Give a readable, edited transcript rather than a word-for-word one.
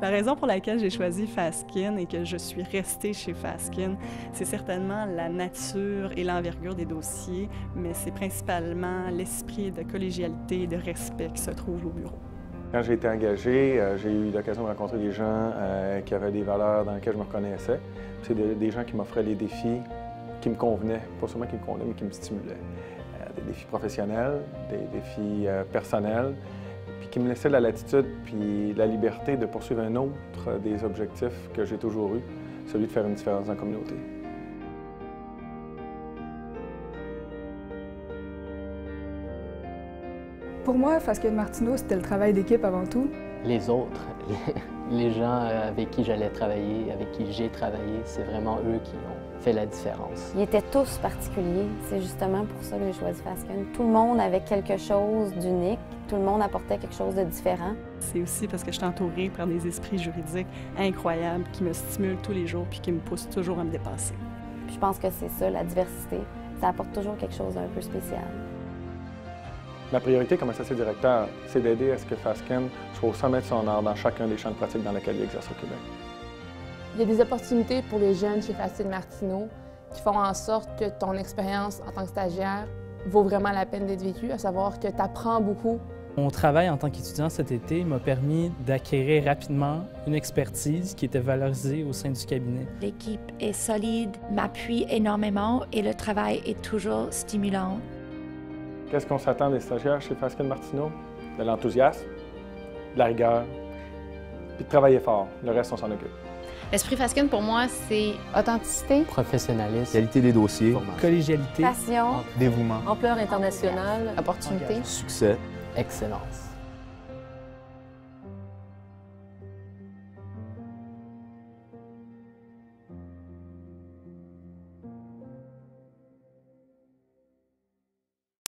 La raison pour laquelle j'ai choisi Fasken et que je suis restée chez Fasken, c'est certainement la nature et l'envergure des dossiers, mais c'est principalement l'esprit de collégialité et de respect qui se trouve au bureau. Quand j'ai été engagé, j'ai eu l'occasion de rencontrer des gens qui avaient des valeurs dans lesquelles je me reconnaissais. C'est des gens qui m'offraient des défis qui me convenaient, pas seulement qui me convenaient, mais qui me stimulaient. Des défis professionnels, des défis personnels, puis qui me laissaient la latitude puis la liberté de poursuivre un autre des objectifs que j'ai toujours eu, celui de faire une différence dans la communauté. Pour moi, Fasken Martineau, c'était le travail d'équipe avant tout. Les autres, les gens avec qui j'allais travailler, avec qui j'ai travaillé, c'est vraiment eux qui ont fait la différence. Ils étaient tous particuliers. C'est justement pour ça que j'ai choisi Fasken. Tout le monde avait quelque chose d'unique. Tout le monde apportait quelque chose de différent. C'est aussi parce que je suis entourée par des esprits juridiques incroyables qui me stimulent tous les jours puis qui me poussent toujours à me dépasser. Puis je pense que c'est ça, la diversité. Ça apporte toujours quelque chose d'un peu spécial. Ma priorité comme associé directeur, c'est d'aider à ce que Fasken soit au sommet de son art dans chacun des champs de pratique dans lesquels il exerce au Québec. Il y a des opportunités pour les jeunes chez Fasken Martineau qui font en sorte que ton expérience en tant que stagiaire vaut vraiment la peine d'être vécue, à savoir que tu apprends beaucoup. Mon travail en tant qu'étudiant cet été m'a permis d'acquérir rapidement une expertise qui était valorisée au sein du cabinet. L'équipe est solide, m'appuie énormément et le travail est toujours stimulant. Qu'est-ce qu'on s'attend des stagiaires chez Fasken Martineau? De l'enthousiasme, de la rigueur, puis de travailler fort. Le reste, on s'en occupe. L'esprit Fasken, pour moi, c'est Authenticité, Professionnalisme, qualité des dossiers, Collégialité, Passion, dévouement, ampleur internationale, opportunité, succès, excellence.